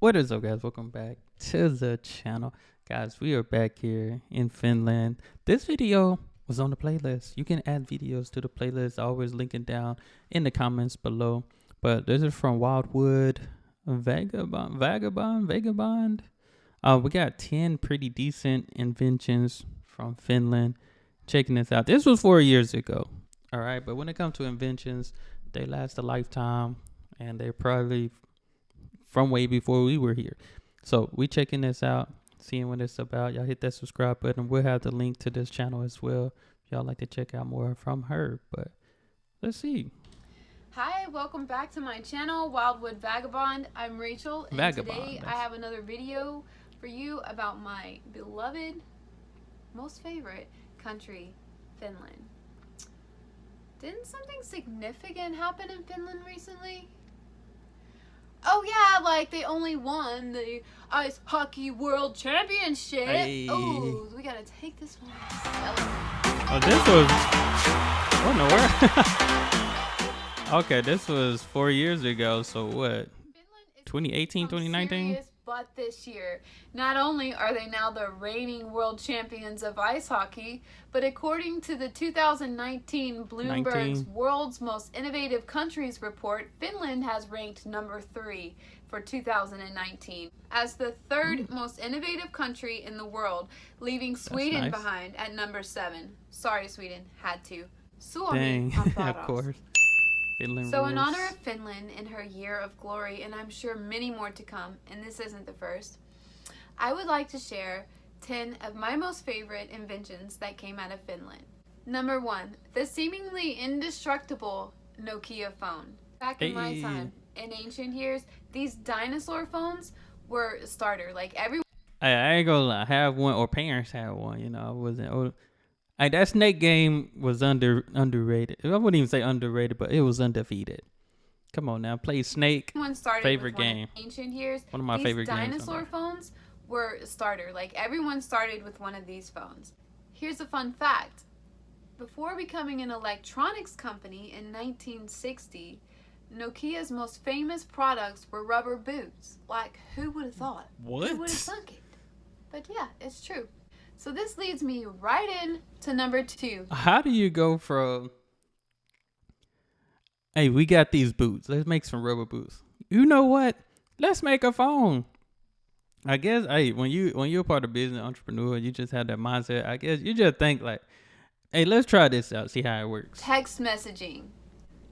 What is up, guys? Welcome back to the channel. Guys, we are back here in Finland. This video was on the playlist. You can add videos to the playlist. I always link it down in the comments below. But this is from Wildwood Vagabond. We got 10 pretty decent inventions from Finland. Checking this out. This was 4 years ago. All right, but when it comes to inventions, they last a lifetime, and they're probably from way before we were here. So we checking this out, seeing what it's about. Y'all hit that subscribe button. We'll have the link to this channel as well if y'all like to check out more from her. But let's see. Hi, welcome back to my channel, Wildwood Vagabond. I'm Rachel, and today I have another video for you about my beloved, most favorite country, Finland. Didn't something significant happen in Finland recently? Oh yeah, like they only won the Ice Hockey World Championship. Hey. Oh, we gotta take this one to celebrate. Oh, this was... what in the world? Okay, this was 4 years ago, so what? 2018, 2019? But this year, not only are they now the reigning world champions of ice hockey, but according to the 2019 Bloomberg's World's Most Innovative Countries report, Finland has ranked number 3 for 2019 as the third most innovative country in the world, leaving Sweden behind at number 7. Sorry, Sweden, had to. Dang, of course. Finland so rules. in honor of Finland in her year of glory, and I'm sure many more to come, and this isn't the first, I would like to share 10 of my most favorite inventions that came out of Finland. Number 1, the seemingly indestructible Nokia phone. Back in my time, in ancient years, these dinosaur phones were a starter. Like everyone. I ain't gonna lie, have one, or parents had one, you know. I wasn't old. That Snake game was underrated. I wouldn't even say underrated, but it was undefeated. Come on now, play Snake. Favorite game. Ancient years, one of my favorite games. Dinosaur phones were a starter. Like everyone started with one of these phones. Here's a fun fact. Before becoming an electronics company in 1960, Nokia's most famous products were rubber boots. Like, who would have thought? What? Who would have thunk it? But yeah, it's true. So this leads me right in to number 2. How do you go from, hey, we got these boots, let's make some rubber boots. You know what? Let's make a phone. I guess, hey, when you're part of business entrepreneur, you just have that mindset. I guess you just think like, hey, let's try this out, see how it works. Text messaging.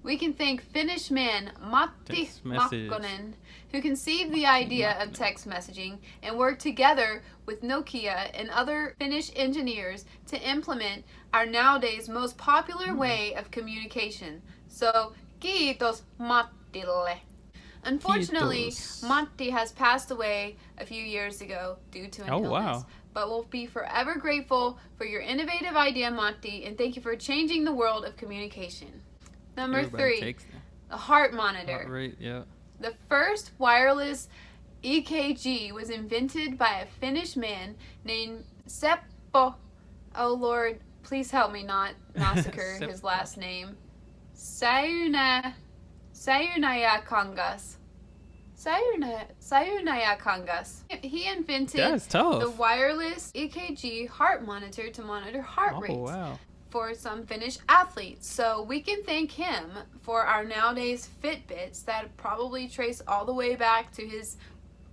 We can thank Finnish man Matti Makkonen, who conceived the idea of text messaging and worked together with Nokia and other Finnish engineers to implement our nowadays most popular way of communication. So, kiitos Mattille. Unfortunately, Matti has passed away a few years ago due to an illness. Wow. But we'll be forever grateful for your innovative idea, Matti, and thank you for changing the world of communication. Number 3, the heart monitor. Heart rate, yeah. The first wireless EKG was invented by a Finnish man named Seppo. Oh Lord, please help me not massacre his last name. Sayunayakangas. Sayunayakangas. He invented the wireless EKG heart monitor to monitor heart rates. Wow. For some Finnish athletes. So we can thank him for our nowadays Fitbits that probably trace all the way back to his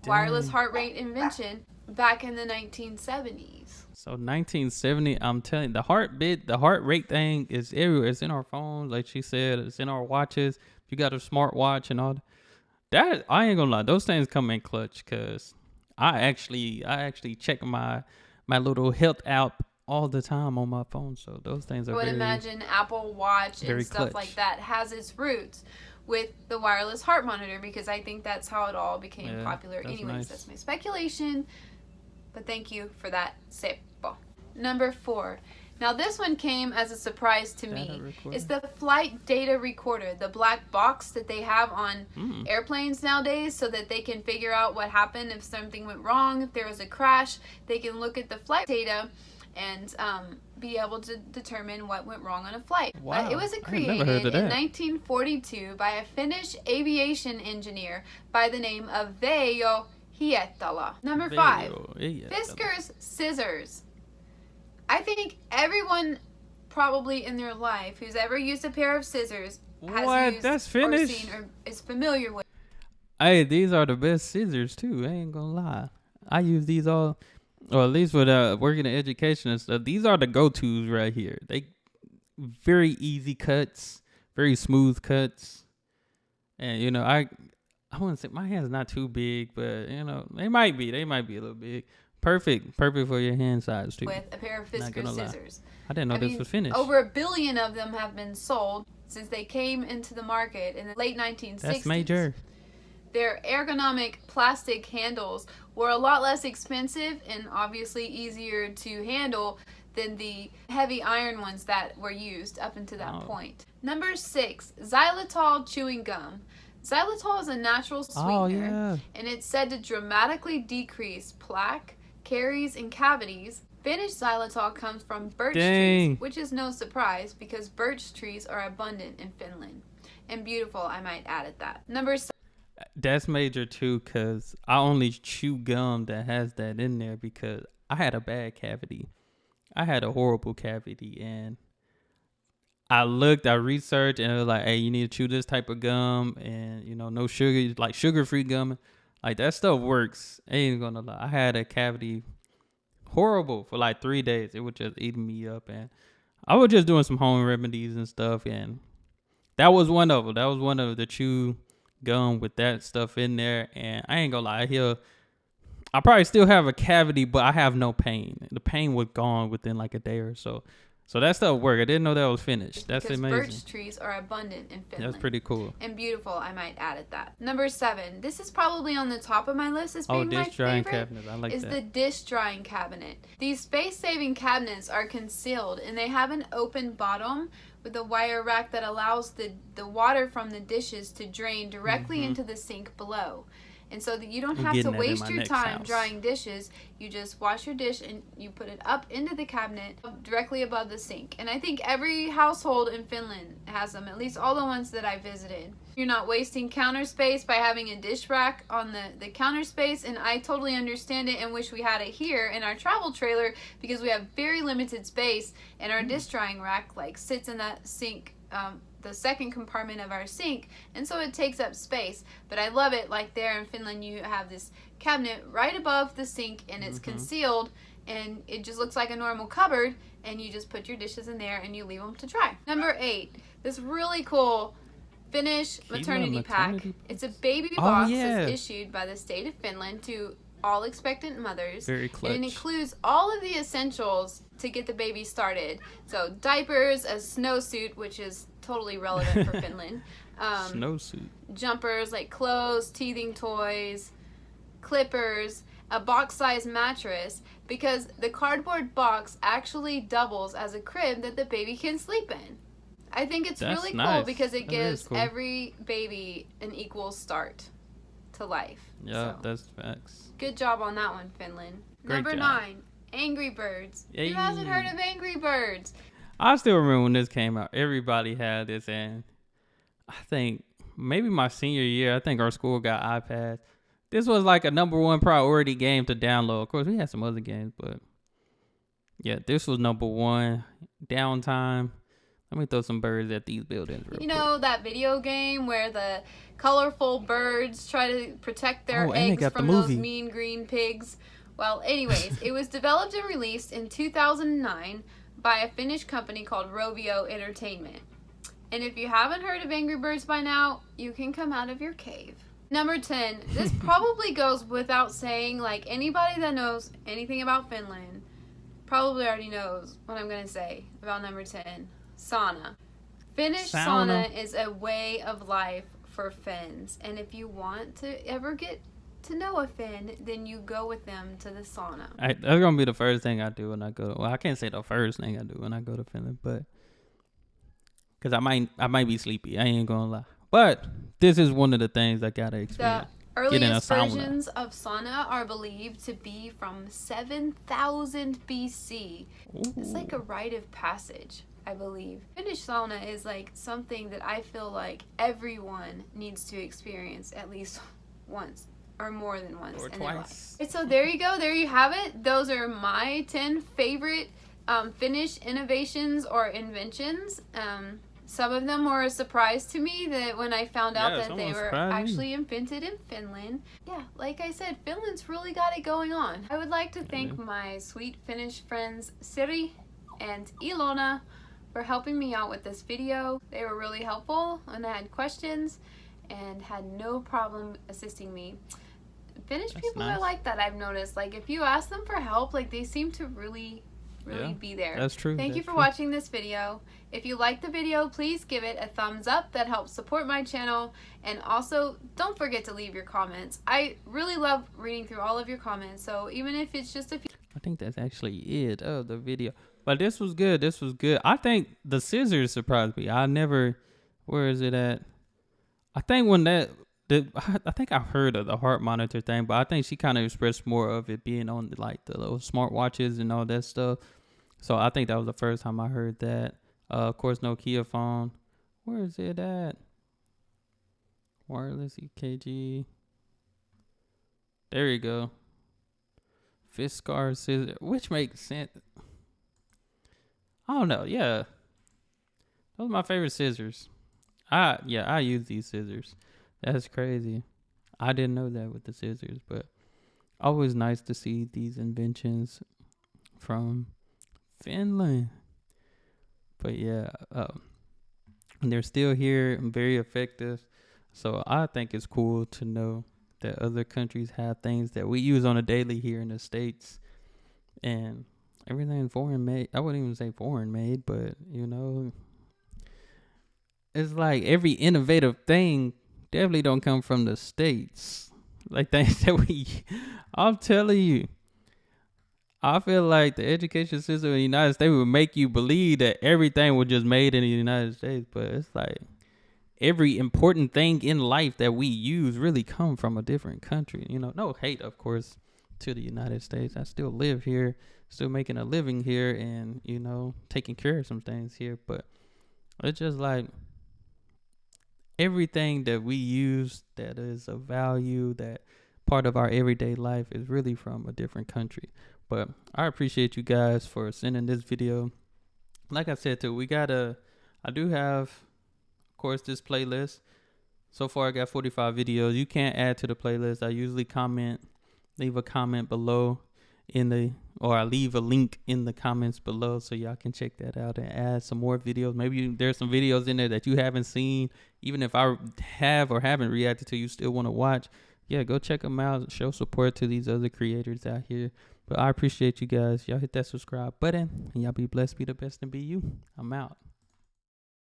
wireless heart rate invention back in the 1970s. So 1970, I'm telling you, the heart rate thing is everywhere. It's in our phones, like she said, it's in our watches. If you got a smartwatch and all that, I ain't gonna lie, those things come in clutch, because I actually check my little health app all the time on my phone, so those things are I would imagine Apple Watch and stuff like that has its roots with the wireless heart monitor, because I think that's how it all became popular. Anyways, that's my speculation, but thank you for that, Seppo. Number 4. Now this one came as a surprise to me. It's the flight data recorder, the black box that they have on airplanes nowadays, so that they can figure out what happened if something went wrong, if there was a crash. They can look at the flight data and be able to determine what went wrong on a flight. Wow. It was created in 1942 by a Finnish aviation engineer by the name of Veijo hietala. Number 5, fiskars scissors. I think everyone probably in their life who's ever used a pair of scissors has used That's Finnish? or seen or is familiar with. Hey, these are the best scissors too. I ain't gonna lie. I use these all, or at least with working in education and stuff. These are the go-tos right here. They very easy cuts, very smooth cuts, and you know I wouldn't say my hand's not too big, but you know they might be a little big. Perfect for your hand size too. With a pair of fiskars scissors. I didn't know this was Finnish. Over 1 billion of them have been sold since they came into the market in the late 1960s. That's major. Their ergonomic plastic handles were a lot less expensive and obviously easier to handle than the heavy iron ones that were used up until that point. Number 6, xylitol chewing gum. Xylitol is a natural sweetener, and it's said to dramatically decrease plaque, caries, and cavities. Finnish xylitol comes from birch trees, which is no surprise because birch trees are abundant in Finland. And beautiful, I might add at that. Number 7. That's major too, because I only chew gum that has that in there because I had a bad cavity. I had a horrible cavity, and I researched, and it was like, hey, you need to chew this type of gum, and you know, no sugar, like sugar-free gum. Like that stuff works. I ain't gonna lie. I had a cavity horrible for like 3 days. It was just eating me up, and I was just doing some home remedies and stuff, and that was one of them. That was one of the chew gum with that stuff in there, and I ain't gonna lie, I probably still have a cavity, but I have no pain. The pain was gone within like a day or so. So that stuff worked. I didn't know that was Finnish. That's because amazing. Birch trees are abundant in Finland. That's pretty cool. And beautiful, I might add at that. Number 7. This is probably on the top of my list as being my dish drying favorite. cabinet. I like that. Is the dish drying cabinet. These space-saving cabinets are concealed, and they have an open bottom with a wire rack that allows the water from the dishes to drain directly into the sink below. And so that you don't have to waste your time drying dishes. You just wash your dish and you put it up into the cabinet directly above the sink. And I think every household in Finland has them, at least all the ones that I visited. You're not wasting counter space by having a dish rack on the counter space, and I totally understand it and wish we had it here in our travel trailer because we have very limited space, and our dish drying rack like sits in that sink, the second compartment of our sink, and so it takes up space. But I love it, like there in Finland you have this cabinet right above the sink, and it's concealed, and it just looks like a normal cupboard, and you just put your dishes in there and you leave them to dry. Number 8, this really cool Finnish maternity pack. It's a baby box that's issued by the state of Finland to all expectant mothers. Very clutch. And it includes all of the essentials to get the baby started. So diapers, a snowsuit, which is totally relevant for Finland. Snowsuit. Jumpers like clothes, teething toys, clippers, a box-sized mattress, because the cardboard box actually doubles as a crib that the baby can sleep in. I think it's really cool because it gives every baby an equal start to life. Yeah, that's facts. Good job on that one, Finland. Number 9, Angry Birds. Yay. Who hasn't heard of Angry Birds? I still remember when this came out. Everybody had this, and I think maybe my senior year, I think our school got iPads. This was like a number 1 priority game to download. Of course, we had some other games, but yeah, this was number 1. Downtime. Let me throw some birds at these buildings real quick. You know that video game where the colorful birds try to protect their eggs from those mean green pigs? Well, anyways, it was developed and released in 2009 by a Finnish company called Rovio Entertainment. And if you haven't heard of Angry Birds by now, you can come out of your cave. Number 10, this probably goes without saying, like anybody that knows anything about Finland probably already knows what I'm going to say about number 10. Sauna. Finnish sauna is a way of life for Finns, and if you want to ever get to know a Finn, then you go with them to the sauna. That's gonna be the first thing I do when I go. Well, I can't say the first thing I do when I go to Finland, but because I might be sleepy. I ain't gonna lie, but this is one of the things I gotta experience. The earliest versions of sauna are believed to be from 7,000 BC. Ooh. It's like a rite of passage, I believe. Finnish sauna is like something that I feel like everyone needs to experience at least once or more than once or in twice. their life. And so there you go. There you have it. Those are my 10 favorite Finnish innovations or inventions. Some of them were a surprise to me that when I found out that they were actually invented in Finland. Yeah, like I said, Finland's really got it going on. I would like to thank my sweet Finnish friends Siri and Ilona for helping me out with this video. They were really helpful when I had questions and had no problem assisting me. Finnish people are like that, I've noticed. Like, if you ask them for help, like, they seem to really be there. That's true. Thank you for watching this video. If you liked the video, please give it a thumbs up. That helps support my channel. And also, don't forget to leave your comments. I really love reading through all of your comments. So even if it's just a few... I think that's actually it of the video. But this was good. This was good. I think the scissors surprised me. I never... Where is it at? I think when I think I've heard of the heart monitor thing, but I think she kind of expressed more of it being on like the little smartwatches and all that stuff. So I think that was the first time I heard that. Of course, Nokia phone. Where is it at? Wireless EKG. There you go. Fiskars scissor, which makes sense. I don't know. Yeah, those are my favorite scissors. I use these scissors. That's crazy. I didn't know that with the scissors, but always nice to see these inventions from Finland. But yeah, they're still here and very effective. So I think it's cool to know that other countries have things that we use on a daily here in the States, and everything foreign made. I wouldn't even say foreign made, but you know, it's like every innovative thing definitely don't come from the States. Like things that I'm telling you, I feel like the education system in the United States would make you believe that everything was just made in the United States. But it's like every important thing in life that we use really come from a different country. You know, no hate, of course, to the United States. I still live here, still making a living here, and, you know, taking care of some things here. But it's just like everything that we use that is of value, that part of our everyday life is really from a different country. But I appreciate you guys for sending this video. Like I said too, I do have, of course, this playlist. So far I got 45 videos. You can't add to the playlist. I usually leave a comment below I leave a link in the comments below so y'all can check that out and add some more videos. Maybe there's some videos in there that you haven't seen. Even if I have or haven't reacted to, you still want to watch. Yeah, go check them out. Show support to these other creators out here. But I appreciate you guys. Y'all hit that subscribe button and y'all be blessed, be the best, and be you. I'm out.